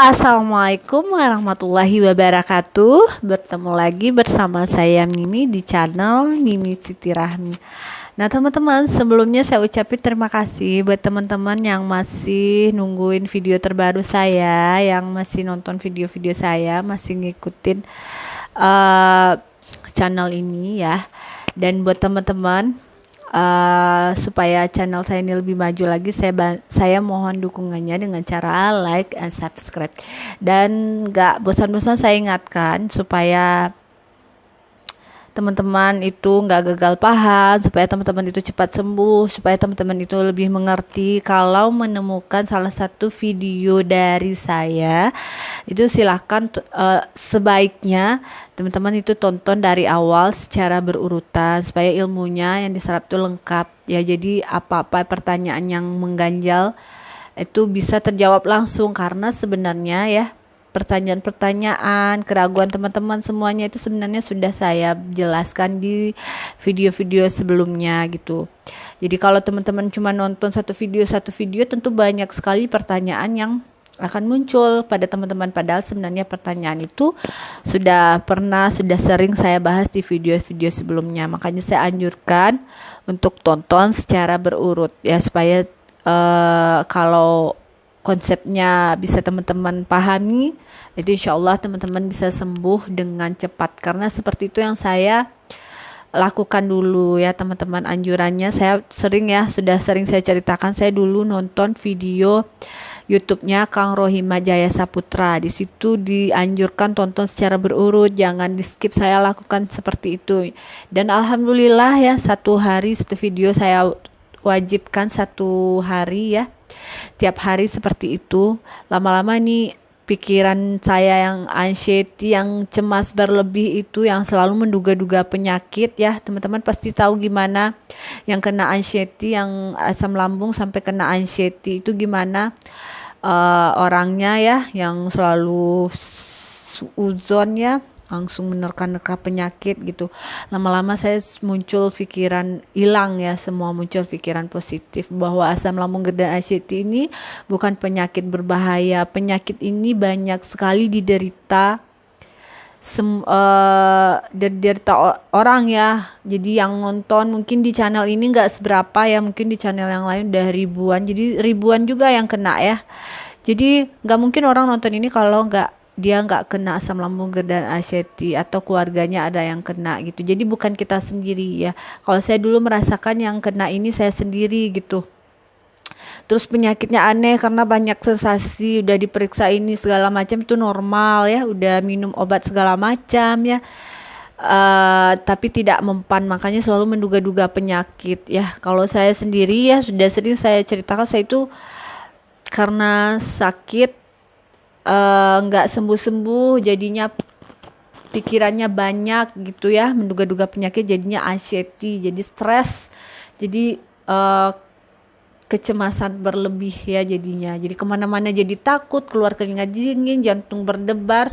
Assalamualaikum warahmatullahi wabarakatuh. Bertemu lagi bersama saya Mimi di channel Mimi Siti Rahmi. Nah teman-teman, sebelumnya saya ucapin terima kasih buat teman-teman yang masih nungguin video terbaru saya, yang masih nonton video-video saya, masih ngikutin channel ini ya. Dan buat teman-teman, supaya channel saya ini lebih maju lagi, saya mohon dukungannya dengan cara like and subscribe. Dan gak bosan-bosan saya ingatkan supaya teman-teman itu gak gagal paham, supaya teman-teman itu cepat sembuh, supaya teman-teman itu lebih mengerti. Kalau menemukan salah satu video dari saya, itu silahkan sebaiknya teman-teman itu tonton dari awal secara berurutan supaya ilmunya yang diserap itu lengkap ya. Jadi apa-apa pertanyaan yang mengganjal itu bisa terjawab langsung, karena sebenarnya ya pertanyaan-pertanyaan, keraguan teman-teman semuanya itu sebenarnya sudah saya jelaskan di video-video sebelumnya gitu. Jadi kalau teman-teman cuma nonton satu video tentu banyak sekali pertanyaan yang akan muncul pada teman-teman, padahal sebenarnya pertanyaan itu sudah sering saya bahas di video-video sebelumnya. Makanya saya anjurkan untuk tonton secara berurut ya, supaya kalau konsepnya bisa teman-teman pahami, itu insya Allah teman-teman bisa sembuh dengan cepat. Karena seperti itu yang saya lakukan dulu ya teman-teman. Anjurannya saya sudah sering saya ceritakan. Saya dulu nonton video YouTube-nya Kang Rohima Jaya Saputra. Di situ dianjurkan tonton secara berurut, jangan di skip. Saya lakukan seperti itu. Dan alhamdulillah ya, satu hari satu video saya wajibkan satu hari ya. Tiap hari seperti itu. Lama-lama nih pikiran saya yang anxiety, yang cemas berlebih itu, yang selalu menduga-duga penyakit ya. Teman-teman pasti tahu gimana yang kena anxiety, yang asam lambung sampai kena anxiety itu gimana orangnya ya, yang selalu uzon ya, langsung menerka-nerka penyakit gitu. Lama-lama saya muncul pikiran hilang ya, semua muncul pikiran positif bahwa asam lambung dan anxiety ini bukan penyakit berbahaya. Penyakit ini banyak sekali diderita orang ya. Jadi yang nonton mungkin di channel ini nggak seberapa ya, mungkin di channel yang lain udah ribuan. Jadi ribuan juga yang kena ya. Jadi nggak mungkin orang nonton ini kalau dia nggak kena asam lambung dan anxiety atau keluarganya ada yang kena gitu. Jadi bukan kita sendiri ya. Kalau saya dulu merasakan yang kena ini saya sendiri gitu. Terus penyakitnya aneh karena banyak sensasi, udah diperiksa ini segala macam itu normal ya, udah minum obat segala macam ya. Tapi tidak mempan, makanya selalu menduga-duga penyakit ya. Kalau saya sendiri ya sudah sering saya ceritakan, saya itu karena sakit nggak sembuh-sembuh, jadinya pikirannya banyak gitu ya, menduga-duga penyakit, jadinya anxiety, jadi stres, jadi kecemasan berlebih ya jadinya. Jadi kemana-mana jadi takut, keluar keringat dingin, jantung berdebar,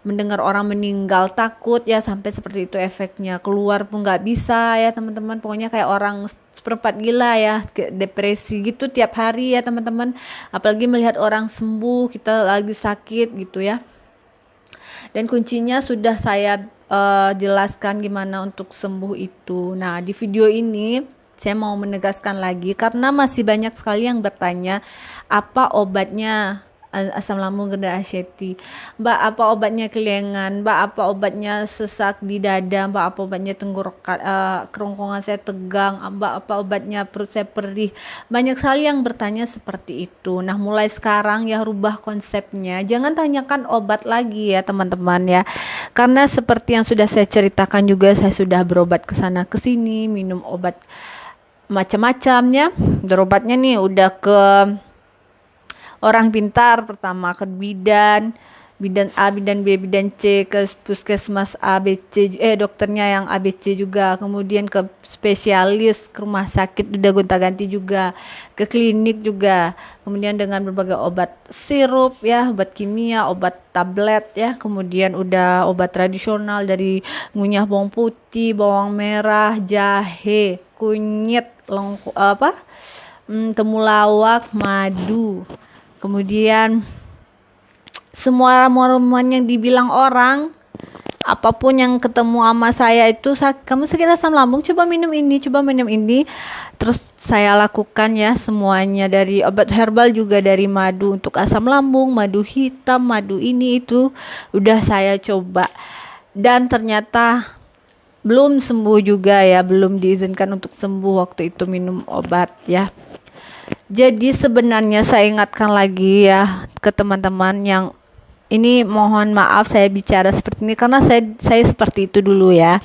mendengar orang meninggal takut ya, sampai seperti itu efeknya. Keluar pun nggak bisa ya teman-teman, pokoknya kayak orang seperempat gila ya, depresi gitu tiap hari ya teman-teman. Apalagi melihat orang sembuh, kita lagi sakit gitu ya. Dan kuncinya sudah saya jelaskan gimana untuk sembuh itu. Nah di video ini saya mau menegaskan lagi, karena masih banyak sekali yang bertanya apa obatnya asam lambung dan anxiety. Mbak, apa obatnya kelengan? Mbak, apa obatnya sesak di dada? Mbak, apa obatnya tenggorokan, kerongkongan saya tegang? Mbak, apa obatnya perut saya perih? Banyak sekali yang bertanya seperti itu. Nah, mulai sekarang ya rubah konsepnya. Jangan tanyakan obat lagi ya teman-teman ya. Karena seperti yang sudah saya ceritakan juga, saya sudah berobat ke sana ke sini, minum obat macam-macamnya. Berobatnya nih udah ke orang pintar pertama, ke bidan A, bidan B, bidan C, ke puskesmas A, B, C, dokternya yang A, B, C juga, kemudian ke spesialis, ke rumah sakit udah gonta-ganti juga, ke klinik juga, kemudian dengan berbagai obat sirup ya, obat kimia, obat tablet ya, kemudian udah obat tradisional dari ngunyah bawang putih, bawang merah, jahe, kunyit, temulawak, madu, kemudian semua ramuan yang dibilang orang, apapun yang ketemu sama saya itu, kamu sakit asam lambung, coba minum ini, coba minum ini. Terus saya lakukan ya semuanya, dari obat herbal juga, dari madu untuk asam lambung, madu hitam, madu ini itu udah saya coba. Dan ternyata belum sembuh juga ya, belum diizinkan untuk sembuh waktu itu minum obat ya. Jadi sebenarnya saya ingatkan lagi ya ke teman-teman yang ini, mohon maaf saya bicara seperti ini karena saya seperti itu dulu ya.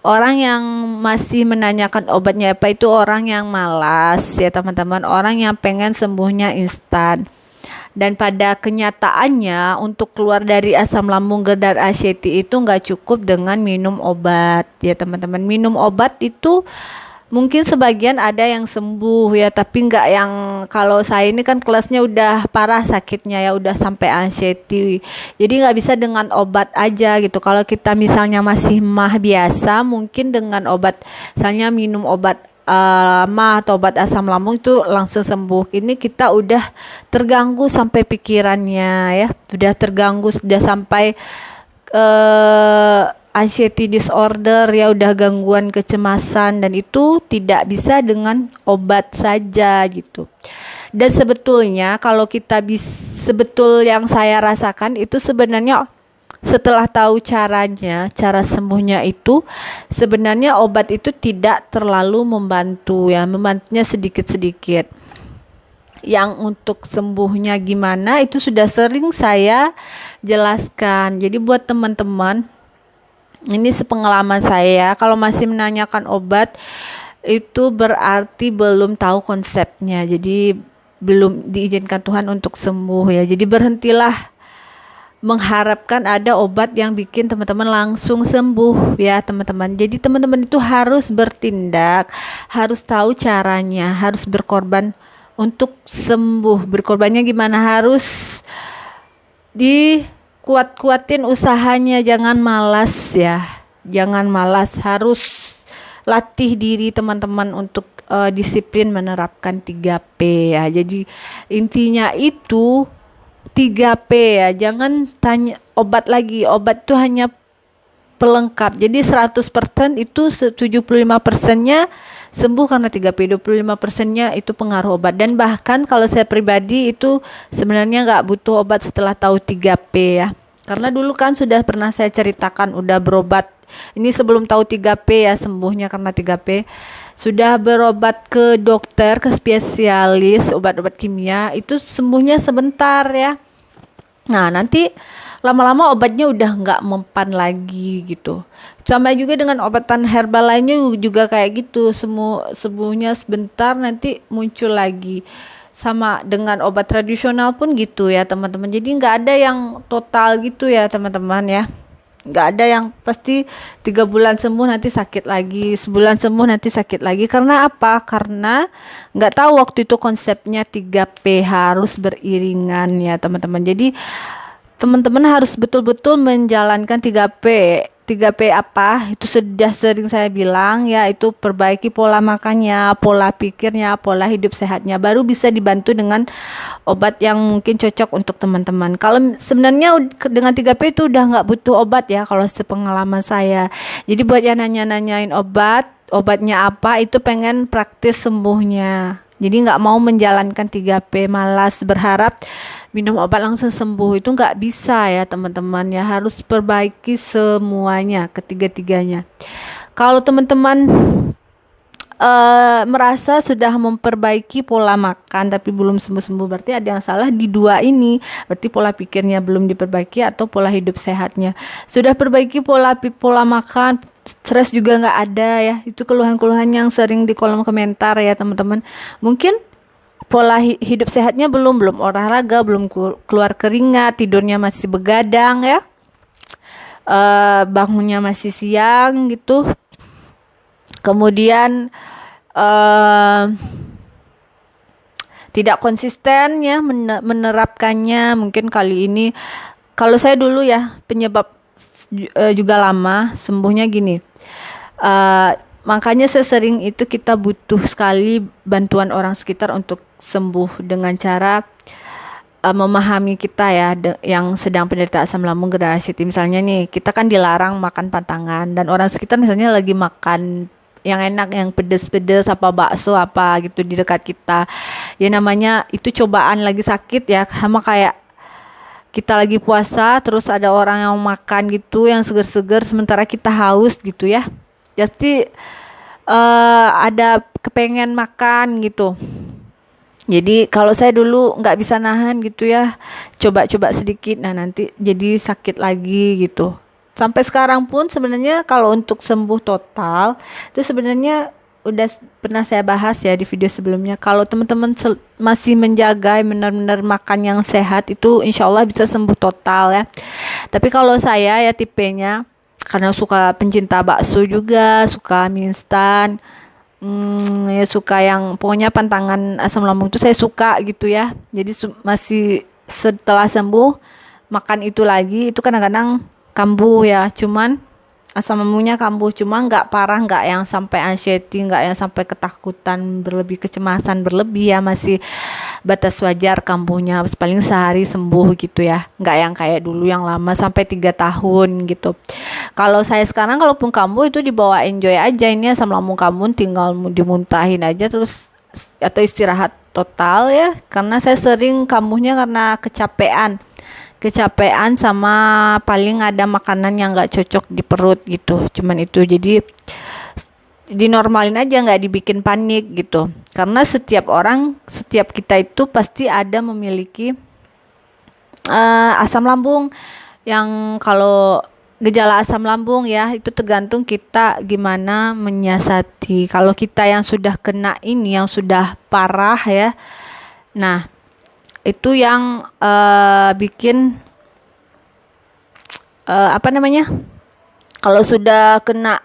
Orang yang masih menanyakan obatnya apa itu orang yang malas ya teman-teman, orang yang pengen sembuhnya instan. Dan pada kenyataannya untuk keluar dari asam lambung GERD dan ACT itu nggak cukup dengan minum obat ya teman-teman. Minum obat itu mungkin sebagian ada yang sembuh ya, tapi nggak yang, kalau saya ini kan kelasnya udah parah sakitnya ya, udah sampai anxiety. Jadi nggak bisa dengan obat aja gitu. Kalau kita misalnya masih mah biasa, mungkin dengan obat, misalnya minum obat mah atau obat asam lambung itu langsung sembuh. Ini kita udah terganggu sampai pikirannya ya, udah terganggu, sudah sampai anxiety disorder ya, udah gangguan kecemasan, dan itu tidak bisa dengan obat saja gitu. Dan sebetulnya kalau kita sebetul yang saya rasakan itu sebenarnya setelah tahu caranya, cara sembuhnya itu, sebenarnya obat itu tidak terlalu membantu ya, membantunya sedikit-sedikit. Yang untuk sembuhnya gimana itu sudah sering saya jelaskan. Jadi buat teman-teman, ini sepengalaman saya, kalau masih menanyakan obat itu berarti belum tahu konsepnya. Jadi belum diizinkan Tuhan untuk sembuh ya. Jadi berhentilah mengharapkan ada obat yang bikin teman-teman langsung sembuh ya teman-teman. Jadi teman-teman itu harus bertindak, harus tahu caranya, harus berkorban untuk sembuh. Berkorbannya gimana? Harus kuat-kuatin usahanya, jangan malas ya, jangan malas, harus latih diri teman-teman untuk disiplin menerapkan 3P ya. Jadi intinya itu 3P ya, jangan tanya obat lagi, obat itu hanya pelengkap. Jadi 100% itu 75%-nya sembuh karena 3P, 25%-nya itu pengaruh obat. Dan bahkan kalau saya pribadi itu sebenarnya nggak butuh obat setelah tahu 3P ya. Karena dulu kan sudah pernah saya ceritakan udah berobat. Ini sebelum tahu 3P ya, sembuhnya karena 3P. Sudah berobat ke dokter, ke spesialis obat-obat kimia, itu sembuhnya sebentar ya. Nah nanti lama-lama obatnya udah nggak mempan lagi gitu. Sama juga dengan obatan herbal lainnya juga kayak gitu, sembuhnya sebentar nanti muncul lagi. Sama dengan obat tradisional pun gitu ya teman-teman. Jadi nggak ada yang total gitu ya teman-teman ya. Nggak ada yang pasti 3 bulan sembuh nanti sakit lagi, sebulan sembuh nanti sakit lagi. Karena apa? Karena nggak tahu waktu itu konsepnya 3P harus beriringan ya teman-teman. Jadi teman-teman harus betul-betul menjalankan 3P. 3P apa? Itu sudah sering saya bilang ya, itu perbaiki pola makannya, pola pikirnya, pola hidup sehatnya, baru bisa dibantu dengan obat yang mungkin cocok untuk teman-teman. Kalau sebenarnya dengan 3P itu udah nggak butuh obat ya kalau sepengalaman saya. Jadi buat yang nanya-nanyain obatnya apa, itu pengen praktis sembuhnya. Jadi nggak mau menjalankan 3P, malas berharap minum obat langsung sembuh, itu nggak bisa ya teman-teman ya, harus perbaiki semuanya, ketiga-tiganya. Kalau teman-teman merasa sudah memperbaiki pola makan tapi belum sembuh-sembuh, berarti ada yang salah di 2 ini. Berarti pola pikirnya belum diperbaiki atau pola hidup sehatnya. Sudah perbaiki pola makan, stres juga nggak ada ya. Itu keluhan-keluhan yang sering di kolom komentar ya teman-teman. Mungkin pola hidup sehatnya belum olahraga, belum keluar keringat, tidurnya masih begadang ya, bangunnya masih siang gitu. Kemudian tidak konsisten ya menerapkannya. Mungkin kali ini, kalau saya dulu ya, penyebab juga lama sembuhnya gini. Makanya sesering itu kita butuh sekali bantuan orang sekitar untuk sembuh dengan cara memahami kita ya yang sedang penderita asam lambung generasi T. Misalnya nih, kita kan dilarang makan pantangan dan orang sekitar misalnya lagi makan yang enak, yang pedes-pedes apa bakso apa gitu di dekat kita. Ya namanya itu cobaan, lagi sakit ya, sama kayak kita lagi puasa terus ada orang yang makan gitu yang seger-seger sementara kita haus gitu ya. Jadi ada kepengen makan gitu. Jadi kalau saya dulu nggak bisa nahan gitu ya, coba-coba sedikit, nah nanti jadi sakit lagi gitu. Sampai sekarang pun sebenarnya kalau untuk sembuh total, itu sebenarnya udah pernah saya bahas ya di video sebelumnya. Kalau teman-teman masih menjaga benar-benar makan yang sehat, itu insya Allah bisa sembuh total ya. Tapi kalau saya ya tipenya, karena suka pencinta bakso juga, suka mie instan, ya suka yang pokoknya pantangan asam lambung itu saya suka gitu ya. Jadi masih setelah sembuh makan itu lagi, itu kadang-kadang kambuh ya. Cuman asam lambungnya kambuh, cuma nggak parah, nggak yang sampai anxiety, nggak yang sampai ketakutan berlebih, kecemasan berlebih ya, masih batas wajar kambuhnya, paling sehari sembuh gitu ya, nggak yang kayak dulu yang lama sampai 3 tahun gitu. Kalau saya sekarang kalaupun kambuh itu dibawa enjoy aja, ini asam lambung kamu tinggal dimuntahin aja terus atau istirahat total ya, karena saya sering kambuhnya karena kecapean sama paling ada makanan yang nggak cocok di perut gitu, cuman itu. Jadi dinormalin aja, nggak dibikin panik gitu, karena setiap kita itu pasti ada memiliki asam lambung. Yang kalau gejala asam lambung ya itu tergantung kita gimana menyiasati. Kalau kita yang sudah kena ini, yang sudah parah ya, nah itu yang bikin kalau sudah kena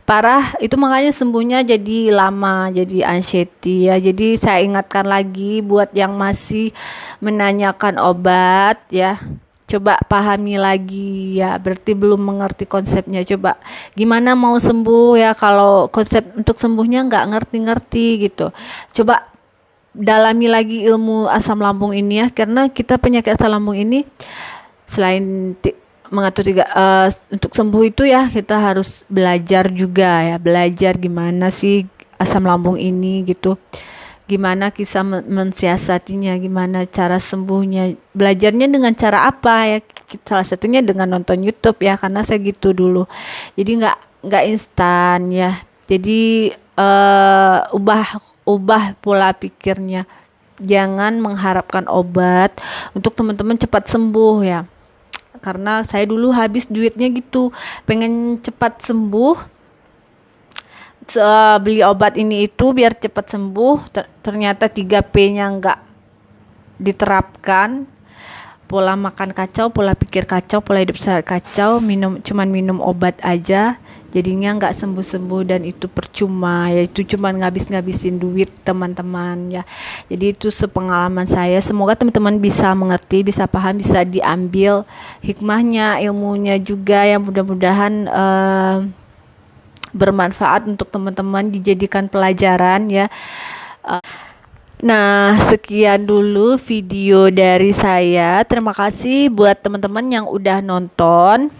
parah itu makanya sembuhnya jadi lama, jadi anxiety ya. Jadi saya ingatkan lagi buat yang masih menanyakan obat ya, coba pahami lagi ya, berarti belum mengerti konsepnya. Coba gimana mau sembuh ya kalau konsep untuk sembuhnya nggak ngerti-ngerti gitu. Coba dalami lagi ilmu asam lambung ini ya, karena kita penyakit asam lambung ini selain mengatur untuk sembuh itu ya, kita harus belajar juga ya, belajar gimana sih asam lambung ini gitu, gimana kita mensiasatinya, gimana cara sembuhnya, belajarnya dengan cara apa ya, salah satunya dengan nonton YouTube ya, karena saya gitu dulu. Jadi nggak instan ya, jadi ubah pola pikirnya, jangan mengharapkan obat untuk teman-teman cepat sembuh ya, karena saya dulu habis duitnya gitu, pengen cepat sembuh, beli obat ini itu biar cepat sembuh, ternyata 3P-nya nggak diterapkan, pola makan kacau, pola pikir kacau, pola hidup sehat kacau, cuman minum obat aja, jadinya nggak sembuh-sembuh dan itu percuma ya, itu cuman ngabisin duit teman-teman ya. Jadi itu sepengalaman saya, semoga teman-teman bisa mengerti, bisa paham, bisa diambil hikmahnya, ilmunya juga ya, mudah-mudahan bermanfaat untuk teman-teman, dijadikan pelajaran ya. Nah, sekian dulu video dari saya. Terima kasih buat teman-teman yang udah nonton.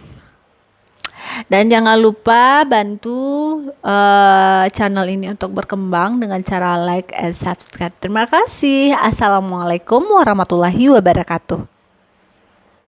Dan jangan lupa bantu channel ini untuk berkembang dengan cara like and subscribe. Terima kasih. Assalamualaikum warahmatullahi wabarakatuh.